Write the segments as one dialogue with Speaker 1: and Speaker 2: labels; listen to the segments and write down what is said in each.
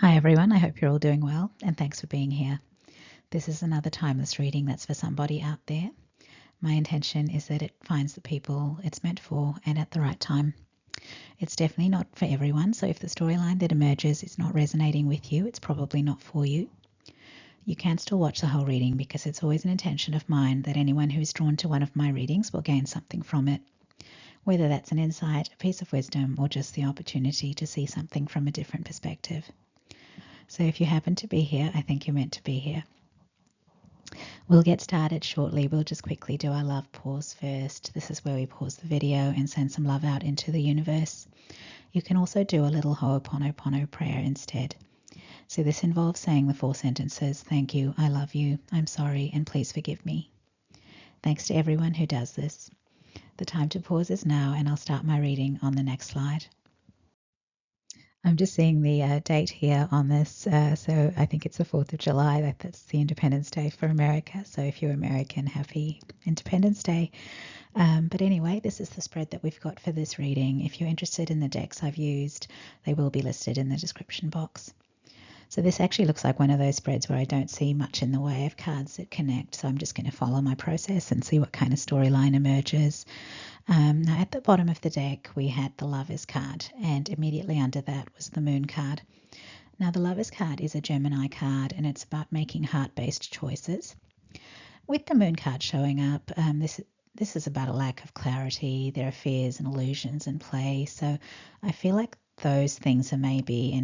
Speaker 1: Hi everyone, I hope you're all doing well and thanks for being here. This is another timeless reading that's for somebody out there. My intention is that it finds the people it's meant for and at the right time. It's definitely not for everyone, so if the storyline that emerges is not resonating with you, it's probably not for you. You can still watch the whole reading because it's always an intention of mine that anyone who is drawn to one of my readings will gain something from it. Whether that's an insight, a piece of wisdom, or just the opportunity to see something from a different perspective. So if you happen to be here, I think you're meant to be here. We'll get started shortly. We'll just quickly do our love pause first. This is where we pause the video and send some love out into the universe. You can also do a little Ho'oponopono prayer instead. So this involves saying the 4 sentences, thank you, I love you, I'm sorry, and please forgive me. Thanks to everyone who does this. The time to pause is now, and I'll start my reading on the next slide. I'm just seeing the date here on this, so I think it's the 4th of July. That's the Independence Day for America. So if you're American, happy Independence Day. But anyway, this is the spread that we've got for this reading. If you're interested in the decks I've used, they will be listed in the description box. So this actually looks like one of those spreads where I don't see much in the way of cards that connect. So I'm just going to follow my process and see what kind of storyline emerges. Now at the bottom of the deck, we had the Lovers card, and immediately under that was the Moon card. Now the Lovers card is a Gemini card, and it's about making heart-based choices. With the Moon card showing up, this is about a lack of clarity. There are fears and illusions in play. So I feel like those things are maybe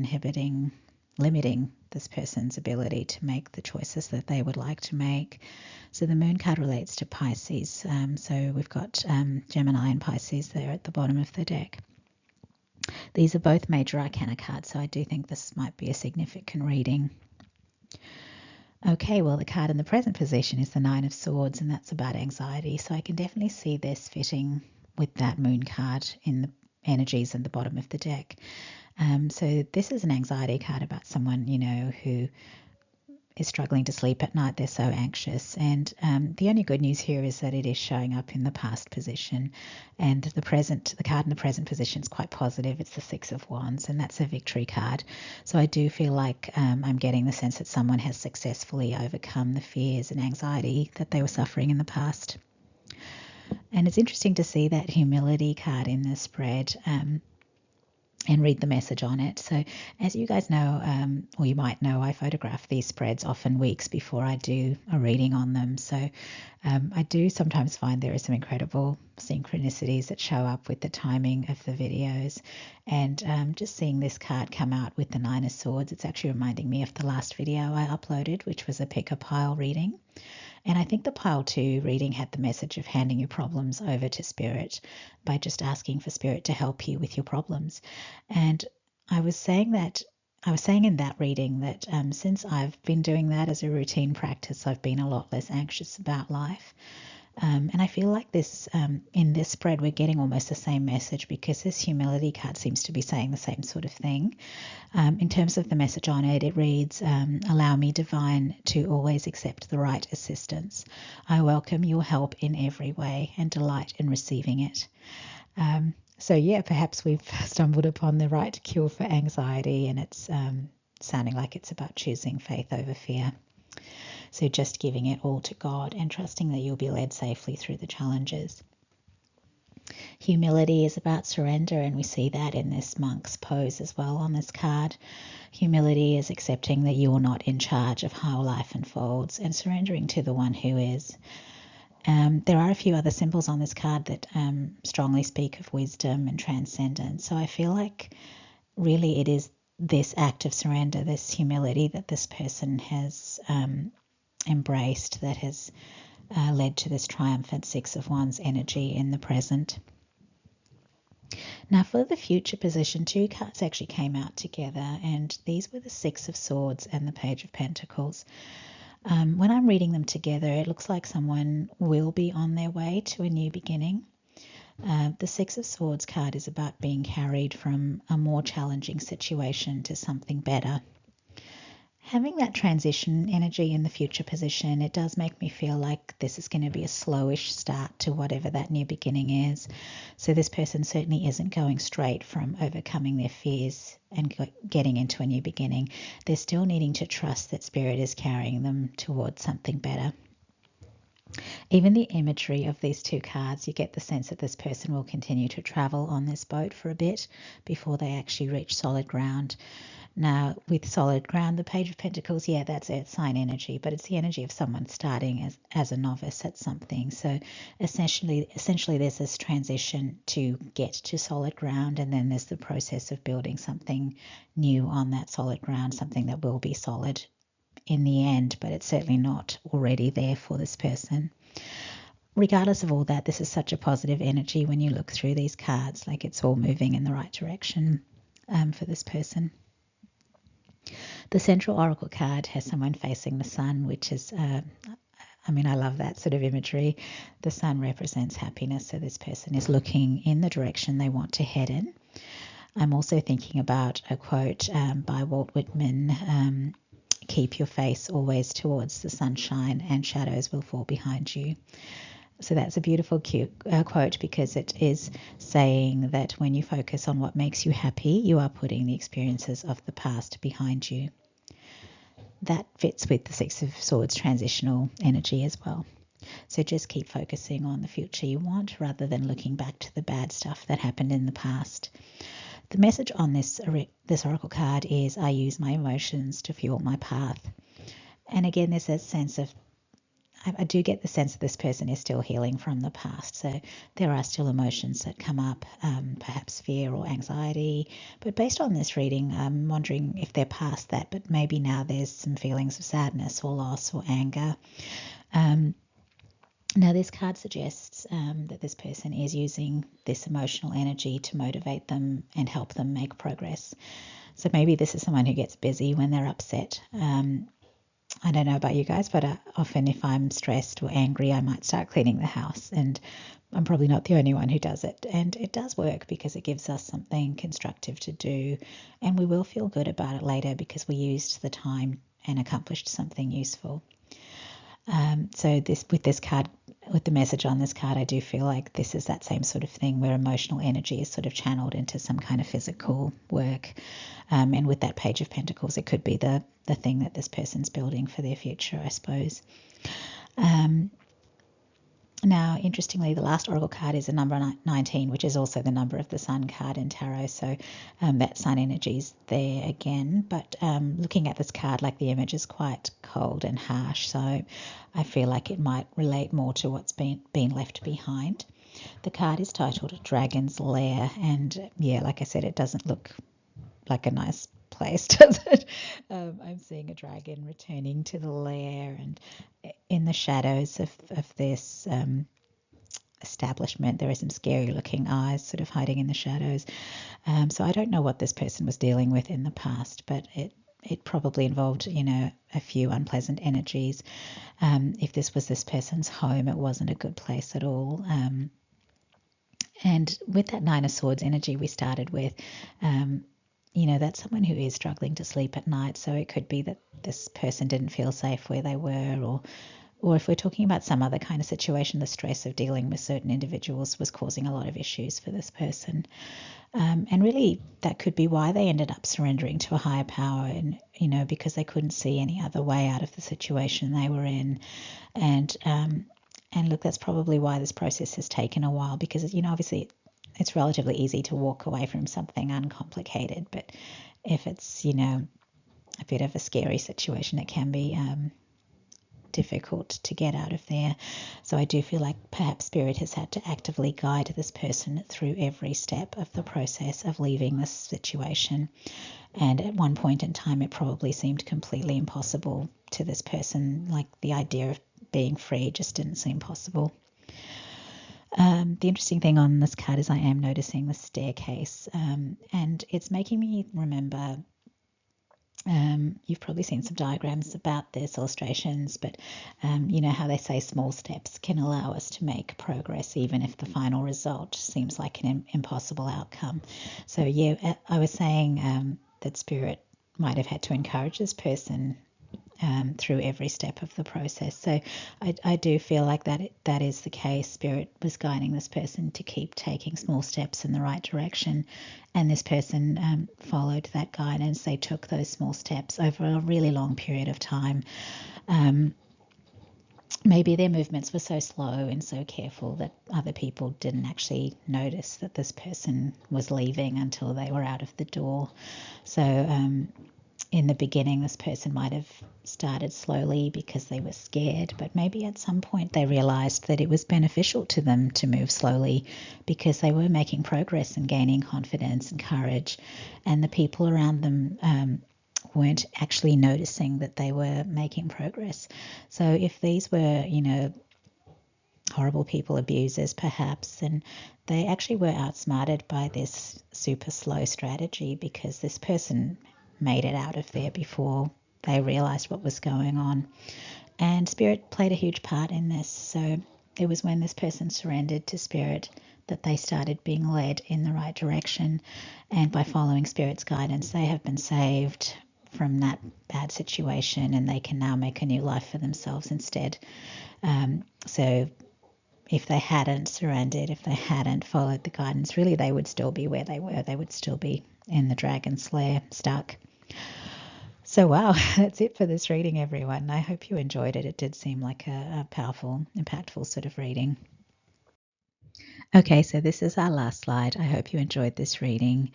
Speaker 1: limiting this person's ability to make the choices that they would like to make. So the Moon card relates to Pisces. So we've got Gemini and Pisces there at the bottom of the deck. These are both major arcana cards, so I do think this might be a significant reading. Okay, well, the card in the present position is the 9 of Swords, and that's about anxiety. So I can definitely see this fitting with that Moon card in the energies at the bottom of the deck. So this is an anxiety card about someone, who is struggling to sleep at night. They're so anxious. And the only good news here is that it is showing up in the past position. And the card in the present position is quite positive. It's the 6 of Wands, and that's a victory card. So I do feel like I'm getting the sense that someone has successfully overcome the fears and anxiety that they were suffering in the past. And it's interesting to see that humility card in the spread and read the message on it. So as you guys know, or you might know, I photograph these spreads often weeks before I do a reading on them. So I do sometimes find there are some incredible synchronicities that show up with the timing of the videos. And just seeing this card come out with the 9 of Swords, it's actually reminding me of the last video I uploaded, which was a pick a pile reading. And I think the pile 2 reading had the message of handing your problems over to Spirit by just asking for Spirit to help you with your problems. And I was saying in that reading that since I've been doing that as a routine practice, I've been a lot less anxious about life. And I feel like this in this spread, we're getting almost the same message because this humility card seems to be saying the same sort of thing. In terms of the message on it, it reads, allow me, Divine, to always accept the right assistance. I welcome your help in every way and delight in receiving it. So yeah, perhaps we've stumbled upon the right cure for anxiety, and it's sounding like it's about choosing faith over fear. So just giving it all to God and trusting that you'll be led safely through the challenges. Humility is about surrender, and we see that in this monk's pose as well on this card. Humility is accepting that you are not in charge of how life unfolds and surrendering to the one who is. There are a few other symbols on this card that strongly speak of wisdom and transcendence. So I feel like really it is this act of surrender, this humility that this person has embraced that has led to this triumphant 6 of Wands energy in the present. Now for the future position, 2 cards actually came out together, and these were the 6 of Swords and the Page of Pentacles. When I'm reading them together, it looks like someone will be on their way to a new beginning. The 6 of Swords card is about being carried from a more challenging situation to something better. Having that transition energy in the future position, it does make me feel like this is going to be a slowish start to whatever that new beginning is. So this person certainly isn't going straight from overcoming their fears and getting into a new beginning. They're still needing to trust that Spirit is carrying them towards something better. Even the imagery of these two cards, you get the sense that this person will continue to travel on this boat for a bit before they actually reach solid ground. Now, with solid ground, the Page of Pentacles, yeah, that's Earth sign energy, but it's the energy of someone starting as a novice at something. So essentially, there's this transition to get to solid ground, and then there's the process of building something new on that solid ground, something that will be solid in the end, but it's certainly not already there for this person. Regardless of all that, this is such a positive energy when you look through these cards, like it's all moving in the right direction for this person. The Central Oracle card has someone facing the sun, which is, I love that sort of imagery. The sun represents happiness, so this person is looking in the direction they want to head in. I'm also thinking about a quote by Walt Whitman, keep your face always towards the sunshine and shadows will fall behind you. So that's a beautiful quote because it is saying that when you focus on what makes you happy, you are putting the experiences of the past behind you. That fits with the Six of Swords transitional energy as well. So just keep focusing on the future you want rather than looking back to the bad stuff that happened in the past. The message on this Oracle card is, I use my emotions to fuel my path. And again, there's a sense of, I do get the sense that this person is still healing from the past. So there are still emotions that come up, perhaps fear or anxiety. But based on this reading, I'm wondering if they're past that, but maybe now there's some feelings of sadness or loss or anger. Now, this card suggests that this person is using this emotional energy to motivate them and help them make progress. So maybe this is someone who gets busy when they're upset. I don't know about you guys, but often if I'm stressed or angry, I might start cleaning the house. And I'm probably not the only one who does it. And it does work because it gives us something constructive to do. And we will feel good about it later because we used the time and accomplished something useful. So with this card, with the message on this card, I do feel like this is that same sort of thing where emotional energy is sort of channeled into some kind of physical work. And with that Page of Pentacles, it could be the thing that this person's building for their future, I suppose. Now, interestingly, the last Oracle card is a number 19, which is also the number of the Sun card in Tarot. So that Sun energy is there again. But looking at this card, like the image is quite cold and harsh. So I feel like it might relate more to what's been left behind. The card is titled Dragon's Lair. And yeah, like I said, it doesn't look like a nice place, does it? I'm seeing a dragon returning to the lair and in the shadows of this establishment there are some scary looking eyes sort of hiding in the shadows. So I don't know what this person was dealing with in the past, but it probably involved, a few unpleasant energies. If this was this person's home, it wasn't a good place at all. And with that Nine of Swords energy we started with, that's someone who is struggling to sleep at night. So it could be that this person didn't feel safe where they were, or if we're talking about some other kind of situation, the stress of dealing with certain individuals was causing a lot of issues for this person. And really that could be why they ended up surrendering to a higher power, and, because they couldn't see any other way out of the situation they were in. And look, that's probably why this process has taken a while, because, obviously it's relatively easy to walk away from something uncomplicated, but if it's, a bit of a scary situation, it can be difficult to get out of there. So I do feel like perhaps Spirit has had to actively guide this person through every step of the process of leaving this situation. And at one point in time, it probably seemed completely impossible to this person. Like the idea of being free just didn't seem possible. The interesting thing on this card is I am noticing the staircase, and it's making me remember, you've probably seen some diagrams about this, illustrations, but how they say small steps can allow us to make progress even if the final result seems like an impossible outcome. So yeah, I was saying that Spirit might have had to encourage this person through every step of the process. So I do feel like that is the case. Spirit was guiding this person to keep taking small steps in the right direction, and this person followed that guidance. They took those small steps over a really long period of time. Maybe their movements were so slow and so careful that other people didn't actually notice that this person was leaving until they were out of the door. So in the beginning, this person might have started slowly because they were scared, but maybe at some point they realized that it was beneficial to them to move slowly because they were making progress and gaining confidence and courage, and the people around them weren't actually noticing that they were making progress. So if these were, horrible people, abusers perhaps, and they actually were outsmarted by this super slow strategy because this person made it out of there before they realized what was going on. And Spirit played a huge part in this. So it was when this person surrendered to Spirit that they started being led in the right direction. And by following Spirit's guidance, they have been saved from that bad situation, and they can now make a new life for themselves instead. So if they hadn't surrendered, if they hadn't followed the guidance, really they would still be where they were. They would still be in the dragon's lair, stuck. So wow, that's it for this reading, everyone. I hope you enjoyed it. It did seem like a powerful, impactful sort of reading. Okay, so this is our last slide. I hope you enjoyed this reading.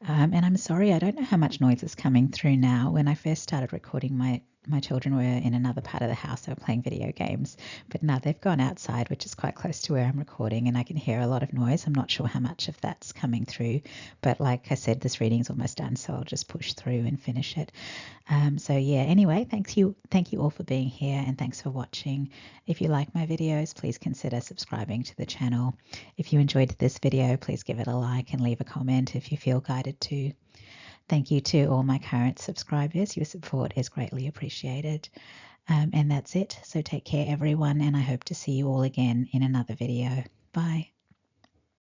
Speaker 1: And I'm sorry, I don't know how much noise is coming through now. When I first started recording, my children were in another part of the house. They were playing video games. But now they've gone outside, which is quite close to where I'm recording, and I can hear a lot of noise. I'm not sure how much of that's coming through. But like I said, this reading's almost done, so I'll just push through and finish it. So yeah, anyway, thank you all for being here, and thanks for watching. If you like my videos, please consider subscribing to the channel. If you enjoyed this video, please give it a like and leave a comment if you feel guided to. Thank you to all my current subscribers. Your support is greatly appreciated. And that's it. So take care, everyone, and I hope to see you all again in another video. Bye.